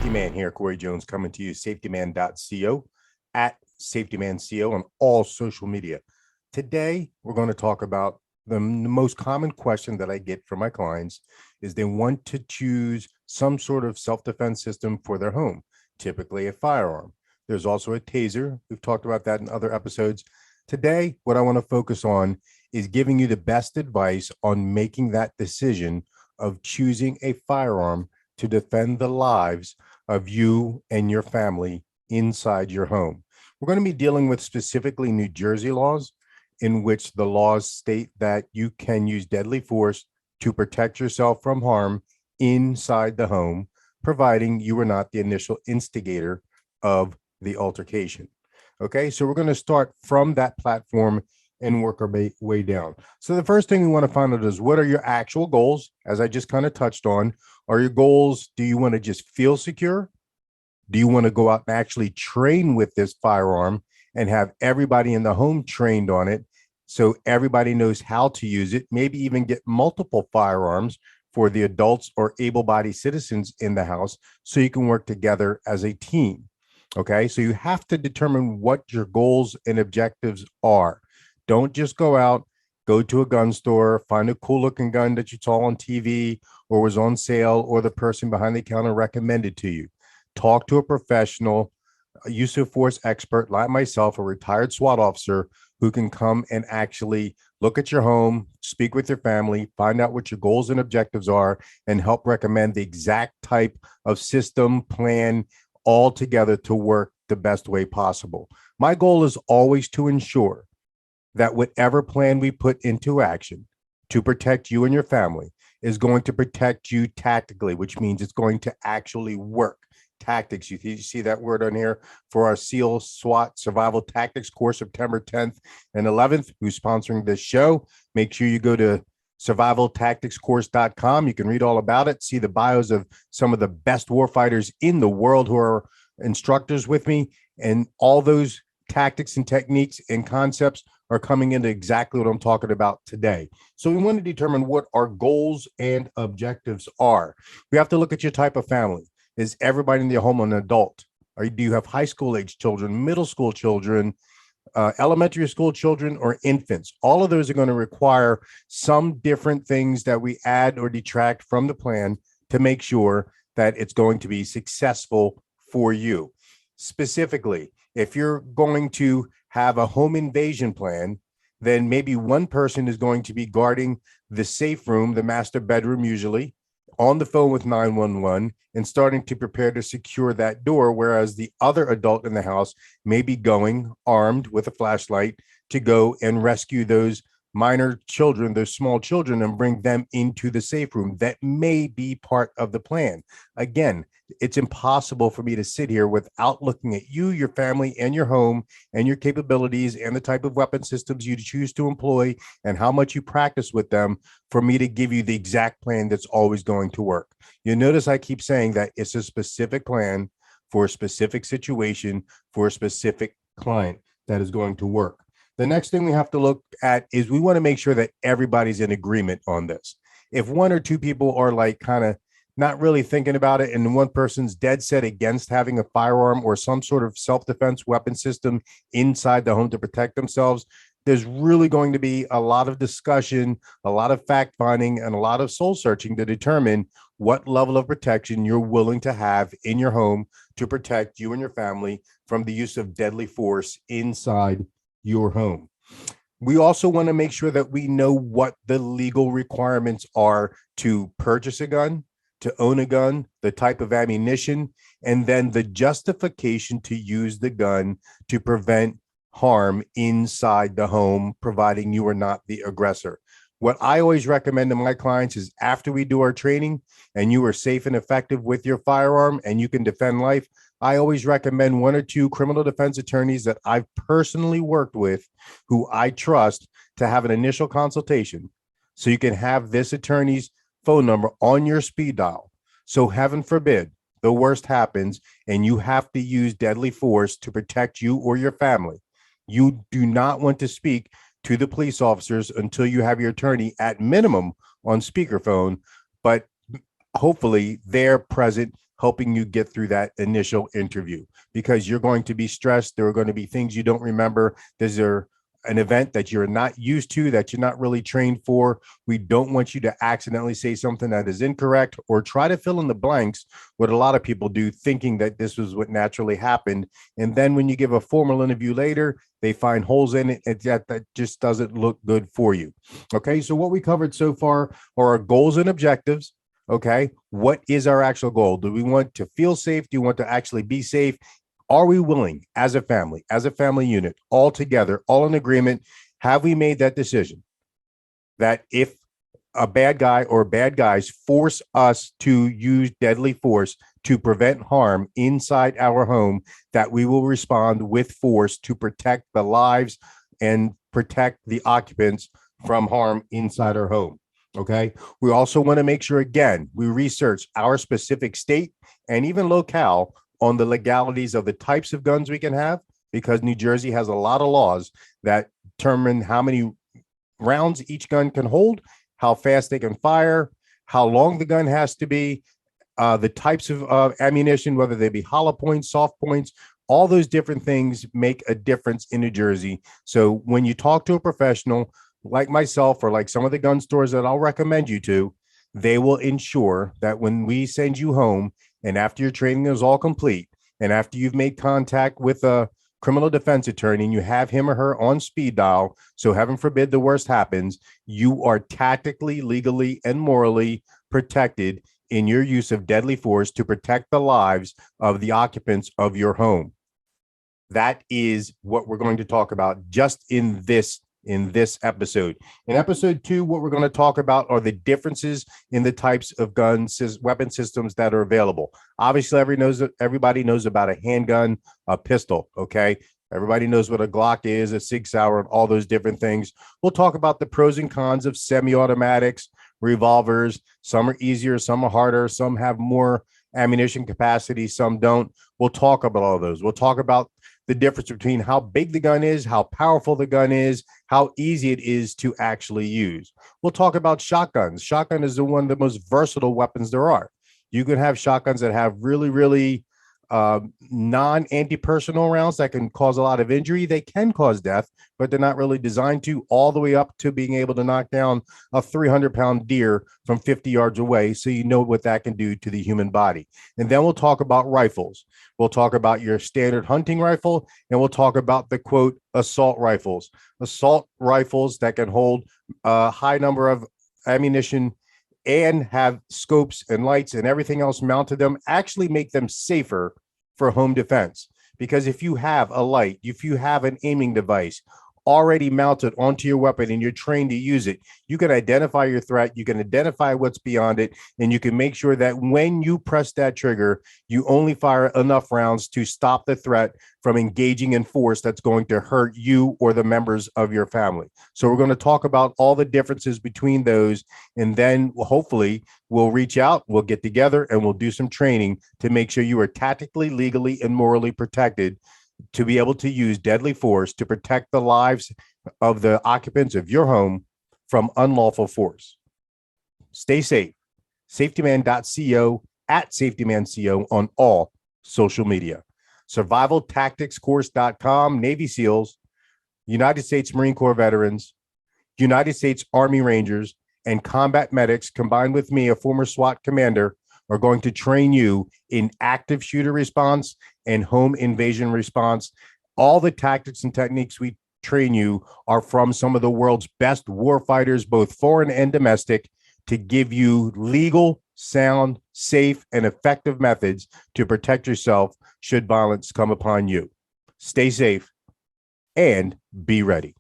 Safety Man here, Corey Jones, coming to you, safetyman.co, at safetymanco on all social media. Today, we're going to talk about the most common question that I get from my clients is they want to choose some sort of self-defense system for their home, typically a firearm. There's also a taser. We've talked about that in other episodes. Today, what I want to focus on is giving you the best advice on making that decision of choosing a firearm to defend the lives of you and your family inside your home. We're going to be dealing with specifically New Jersey laws, in which the laws state that you can use deadly force to protect yourself from harm inside the home, providing you are not the initial instigator of the altercation. Okay, so we're going to start from that platform and work our way down. So the first thing we want to find out is, what are your actual goals? As I just kind of touched on, are your goals, do you want to just feel secure? Do you want to go out and actually train with this firearm and have everybody in the home trained on it so everybody knows how to use it? Maybe even get multiple firearms for the adults or able-bodied citizens in the house so you can work together as a team. Okay, so you have to determine what your goals and objectives are. Don't just go out, go to a gun store, find a cool looking gun that you saw on TV or was on sale, or the person behind the counter recommended to you. Talk to a professional, a use of force expert like myself, a retired SWAT officer, who can come and actually look at your home, speak with your family, find out what your goals and objectives are, and help recommend the exact type of system plan all together to work the best way possible. My goal is always to ensure that whatever plan we put into action to protect you and your family is going to protect you tactically, which means it's going to actually work. Tactics, you see that word on here for our SEAL SWAT Survival Tactics course, September 10th and 11th. Who's sponsoring this show? Make sure you go to survivaltacticscourse.com. You can read all about it, see the bios of some of the best warfighters in the world who are instructors with me, and all those tactics and techniques and concepts are coming into exactly what I'm talking about today. So we want to determine what our goals and objectives are. We have to look at your type of family. Is everybody in the home an adult? Or do you have high school age children, middle school children, elementary school children, or infants? All of those are going to require some different things that we add or detract from the plan to make sure that it's going to be successful for you. Specifically, if you're going to have a home invasion plan, then maybe one person is going to be guarding the safe room, the master bedroom, usually on the phone with 911 and starting to prepare to secure that door, whereas the other adult in the house may be going armed with a flashlight to go and rescue those minor children, those small children, and bring them into the safe room. That may be part of the plan. Again, it's impossible for me to sit here without looking at you, your family, and your home, and your capabilities, and the type of weapon systems you choose to employ, and how much you practice with them, for me to give you the exact plan that's always going to work. You notice I keep saying that it's a specific plan for a specific situation for a specific client that is going to work. The next thing we have to look at is we want to make sure that everybody's in agreement on this. If one or two people are like kind of not really thinking about it, and one person's dead set against having a firearm or some sort of self-defense weapon system inside the home to protect themselves, there's really going to be a lot of discussion, a lot of fact finding, and a lot of soul searching to determine what level of protection you're willing to have in your home to protect you and your family from the use of deadly force inside your home. We also want to make sure that we know what the legal requirements are to purchase a gun, to own a gun, the type of ammunition, and then the justification to use the gun to prevent harm inside the home, providing you are not the aggressor. What I always recommend to my clients is, after we do our training and you are safe and effective with your firearm and you can defend life, I always recommend one or two criminal defense attorneys that I've personally worked with, who I trust, to have an initial consultation. So you can have this attorney's phone number on your speed dial. So heaven forbid the worst happens and you have to use deadly force to protect you or your family. You do not want to speak to the police officers until you have your attorney at minimum on speakerphone, but hopefully they're present helping you get through that initial interview, because you're going to be stressed. There are going to be things you don't remember. There's an event that you're not used to, that you're not really trained for. We don't want you to accidentally say something that is incorrect or try to fill in the blanks, what a lot of people do, thinking that this was what naturally happened. And then when you give a formal interview later, they find holes in it, and that just doesn't look good for you. Okay, so what we covered so far are our goals and objectives. Okay, what is our actual goal? Do we want to feel safe? Do you want to actually be safe? Are we willing as a family unit, all together, all in agreement? Have we made that decision that if a bad guy or bad guys force us to use deadly force to prevent harm inside our home, that we will respond with force to protect the lives and protect the occupants from harm inside our home? Okay. We also want to make sure, again, we research our specific state and even locale on the legalities of the types of guns we can have, because New Jersey has a lot of laws that determine how many rounds each gun can hold, how fast they can fire, how long the gun has to be, the types of ammunition, whether they be hollow points, soft points, all those different things make a difference in New Jersey. So when you talk to a professional like myself, or like some of the gun stores that I'll recommend you to, they will ensure that when we send you home, and after your training is all complete, and after you've made contact with a criminal defense attorney and you have him or her on speed dial, so heaven forbid the worst happens, you are tactically, legally, and morally protected in your use of deadly force to protect the lives of the occupants of your home. That is what we're going to talk about just in this episode. In episode 2, what we're going to talk about are the differences in the types of weapon systems that are available. Obviously, everybody knows about a handgun, a pistol. Okay. Everybody knows what a Glock is, a Sig Sauer, and all those different things. We'll talk about the pros and cons of semi-automatics, revolvers. Some are easier, some are harder, some have more ammunition capacity, some don't. We'll talk about all those. We'll talk about the difference between how big the gun is, how powerful the gun is, how easy it is to actually use. We'll talk about shotguns. Shotgun is one of the most versatile weapons there are. You can have shotguns that have really, really non-anti-personal rounds that can cause a lot of injury. They can cause death, but they're not really designed to, all the way up to being able to knock down a 300-pound deer from 50 yards away. So you know what that can do to the human body. And then we'll talk about rifles. We'll talk about your standard hunting rifle, and we'll talk about the quote assault rifles. Assault rifles that can hold a high number of ammunition and have scopes and lights and everything else mounted them, actually make them safer for home defense. Because if you have a light, if you have an aiming device already mounted onto your weapon and you're trained to use it, you can identify your threat, you can identify what's beyond it, and you can make sure that when you press that trigger, you only fire enough rounds to stop the threat from engaging in force that's going to hurt you or the members of your family. So we're going to talk about all the differences between those, and then hopefully we'll reach out, we'll get together, and we'll do some training to make sure you are tactically, legally, and morally protected to be able to use deadly force to protect the lives of the occupants of your home from unlawful force. Stay safe. Safetyman.co, at safetymanco on all social media. Survivaltacticscourse.com, Navy SEALs, United States Marine Corps veterans, United States Army Rangers, and combat medics, combined with me, a former SWAT commander, are going to train you in active shooter response and home invasion response. All the tactics and techniques we train you are from some of the world's best war fighters, both foreign and domestic, to give you legal, sound, safe, and effective methods to protect yourself should violence come upon you. Stay safe and be ready.